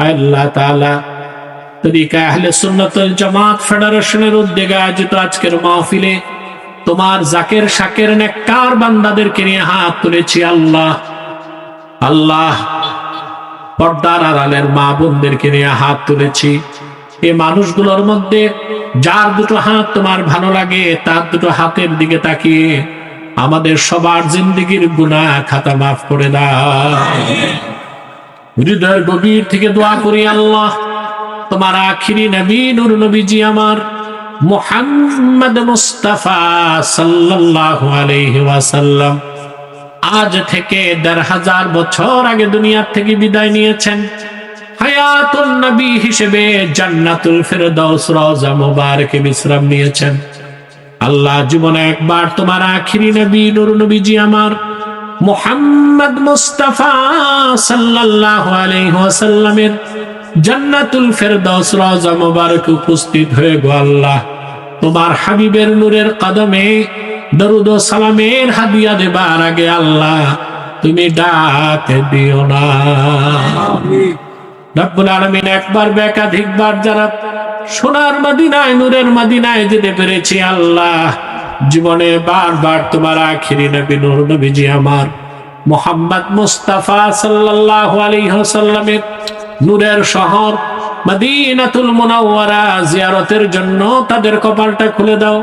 আল্লাহ তাআলা তরিকা আহলে সুন্নাত ওয়াল জামাত ফেডারেশনের উদ্যোগে আয়োজিত আজকের মাহফিলে তোমার জাকের শাকের নেককার বান্দাদেরকে নিয়ে হাত তুলেছি আল্লাহ। আল্লাহ, পর্দার আড়ালের মা বোনদেরকে নিয়ে হাত তুলেছি। এই মানুষগুলোর মধ্যে যার দুটো হাত তোমার ভালো লাগে তার দুটো হাতের দিকে তাকিয়ে আমাদের সবার জিন্দেগির গুনাহ খাতা মাফ করে দাও। হৃদয়ের গভীর থেকে দোয়া করি আল্লাহ, তোমার আখিরি নবী নূর নবীজি আমার মুহাম্মদ মুস্তাফা সাল্লাল্লাহু আলাইহি ওয়াসাল্লাম আজ থেকে ১৫০০ বছর আগে দুনিয়া থেকে বিদায় নিয়েছেন। হায়াতুন নবী হিসেবে জান্নাতুল ফেরদাউস রওজা মুবারকে বিশ্রাম নিয়েছেন। আল্লাহ, জীবনে একবার তোমার আখিরি নবী নূর নবীজি আমার মুহাম্মদ মুস্তাফা সাল্লাল্লাহু আলাইহি ওয়াসাল্লামের জান্নাতুল ফেরদাউস রওজা মুবারকে উপস্থিত হয়ে গো আল্লাহ, তোমার হাবিবের নূরের কদমে দরুদ ও সালামের হাদিয়া দেবার আগে আল্লাহ তুমি ডাক দিও না। রব্বুল আলামিন, একবার একাধিকবার যারা সোনার মদিনায় নূরের মদিনায় যেতে পেরেছি আল্লাহ, জীবনে বারবার তোমার আখিরি নবী নূর নবীজি আমার মুহাম্মদ মুস্তাফা সাল্লাল্লাহু আলাইহি ওয়াসাল্লামের নূরের শহর মদিনাতুল মুনাওয়ারা জিয়ারতের জন্য তাদের কপালটা খুলে দাও।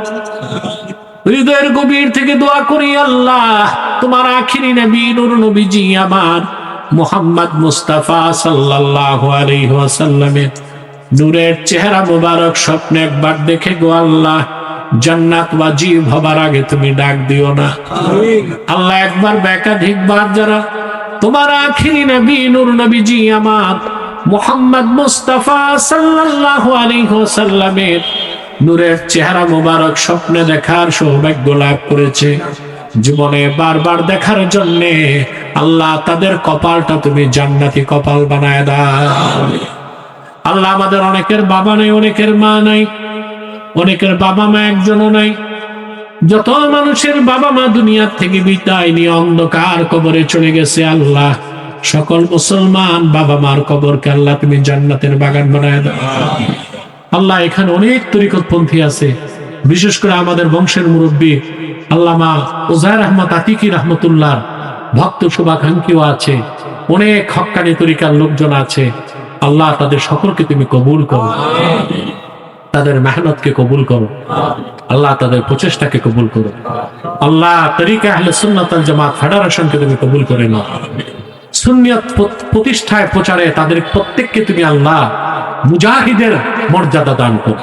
হৃদয়ের গভীর থেকে দোয়া করি আল্লাহ, তোমার আখিরি নবী নূর নবীজি আমার মুহাম্মদ মুস্তাফা সাল্লাল্লাহু আলাইহি ওয়াসাল্লামের নূরের চেহারা মুবারক স্বপ্নে একবার দেখে গো আল্লাহ, জান্নাত ওয়াজিব হবার আগে তুমি ডাক দিও না। আল্লাহ, একবার একাধিকবার যারা তোমার আখিরি নবী নূর নবীজি আমার মুহাম্মদ মুস্তাফা সাল্লাল্লাহু আলাইহি ওয়াসাল্লামের নূরের চেহারা মুবারক স্বপ্নে দেখার সৌভাগ্য লাভ করেছে, জীবনে বারবার দেখার জন্য আল্লাহ তাদের কপালটা তুমি জান্নাতি কপাল বানায় দাও। আল্লাহ, আমাদের অনেকের বাবা নাই, অনেকের মা নাই, অনেকের বাবা মা একজনও নাই। যত মানুষের বাবা মা দুনিয়ার থেকে বিদায় নিয়ে অন্ধকার কবরে চলে গেছে আল্লাহ, সকল মুসলমান বাবা মার কবরকে আল্লাহ তুমি জান্নাতের বাগান বানায় দাও। আল্লাহ, এখানে অনেক তরিকতপন্থী আছে, বিশেষ করে আমাদের বংশের মুরব্বী আল্লামা উজায়র আহমদ আতিকি রহমতুল্লাহ ভক্ত শুভাকাঙ্ক্ষীও আছে, অনেক হক্কানি তরিকার লোকজন আছে। আল্লাহ, তাদের সকলকে তুমি কবুল করো, তাদের মেহনতকে কবুল করো আল্লাহ, তাদের প্রচেষ্টাকে কবুল করো আল্লাহ। তরিকা আহলে সুন্নাত ওয়াল জামাত ফেডারেশনকে তুমি কবুল করে নাও। সুন্নিয়ত প্রতিষ্ঠায় প্রচারে তাদের প্রত্যেককে তুমি আল্লাহ মুজাহিদের মর্যাদা দান করো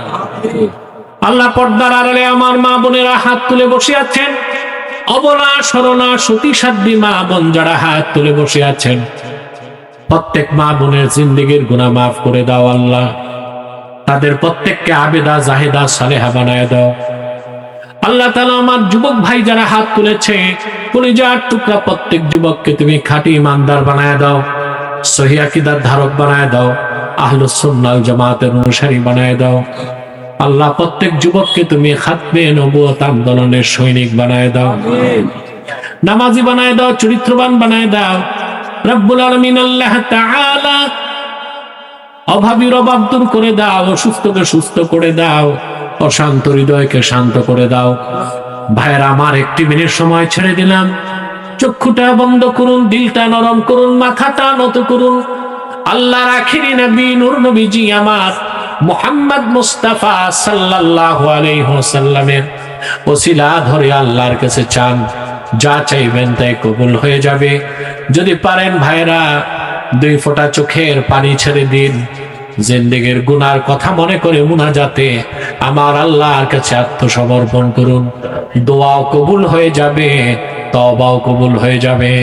আল্লাহ। পর্দার আড়ালে আমার মা বোনেরা হাত তুলে বসে আছেন, অবলা সরলা সতী সাধ্বী মা বোন যারা হাত তুলে বসে আছেন, প্রত্যেক মা বোনের জিন্দেগির গুনাহ মাফ করে দাও আল্লাহ। তাদের প্রত্যেককে আবেদা জাহেদা সালেহা বানায় দাও আল্লাহ তাআলা। আমার যুবক ভাই যারা হাত তুলেছে, কলিজার টুকরা প্রত্যেক যুবককে তুমি খাঁটি ইমানদার বানায় দাও, সহিহ আকীদার ধারক বানায় দাও, আহলুস সুন্নাহ ওয়াল জামাতের অনুসারী বানায় দাও আল্লাহ। প্রত্যেক যুবককে তুমি খাতমে নবুয়ত আন্দোলনের সৈনিক বানায় দাও, নামাজি বানায় দাও, চরিত্রবান বানায় দাও রব্বুল আলামিন। আল্লাহ তাআলা, অভাবীর অভাব দূর করে দাও, অসুস্থকে সুস্থ করে দাও, অশান্ত হৃদয়কে শান্ত করে দাও। ভাইয়েরা আমার, একটি মিনিট সময় ছেড়ে দিলাম, চক্ষুটা বন্ধ করুন, দিলটা নরম করুন, মাথাটা নত করুন। আল্লাহর আখিরি নবী নূর নবীজি আমার মুহাম্মদ মুস্তাফা সাল্লাল্লাহু আলাইহি ওয়াসাল্লামের ওসিলা ধরে আল্লাহর কাছে চান, যা চাইবেন তাই কবুল হয়ে যাবে। যদি পারেন ভাইরা, 2 ফোঁটা চোখের পানি ছেড়ে দিন, জিন্দেগির গুনার কথা মনে করে মুনাজাতে আমার আল্লাহর কাছে আত্মসমর্পণ করুন। দোয়াও কবুল হয়ে যাবে, তওবাও কবুল হয়ে যাবে।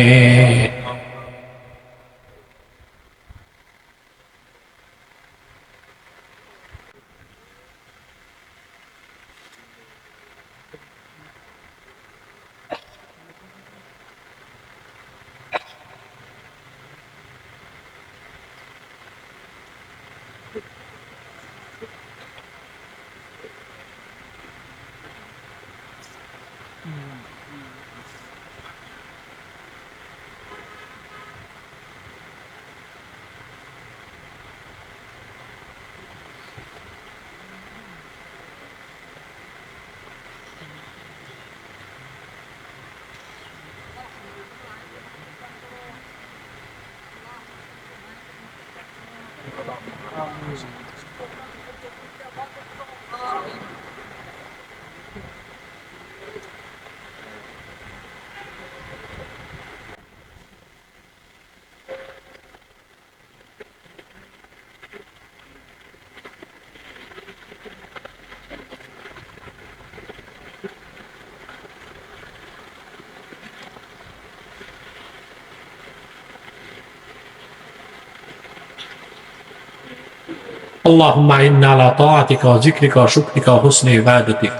اللهم إنا على طاعتك وذكرك وشكرك وحسن عبادتك.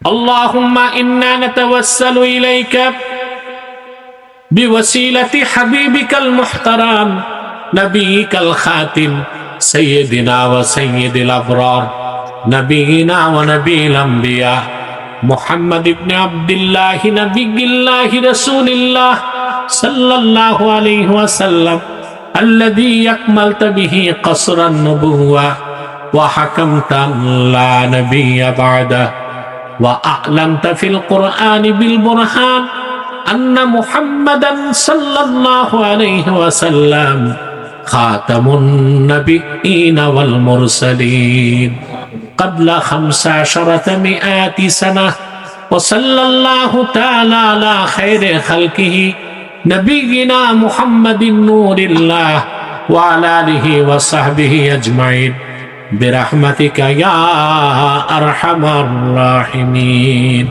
اللهم إنا نتوسل إليك بوسيلة حبيبك المحترم نبيك الخاتم سيدنا وسيد الأبرار نبينا ونبي الأنبياء محمد بن عبد الله نبي الله رسول الله صلى الله عليه وسلم الذي أكملت به قصر النبوة وحكمت لا نبي بعده وأعلنت في القرآن بالبرهان أن محمدا صلى الله عليه وسلم خاتم النبيين والمرسلين قبل 15 سنة وصلى الله تعالى على خير خلقه نبينا محمد نور الله وعلى آله وصحبه أجمعين برحمتك يا أرحم الراحمين.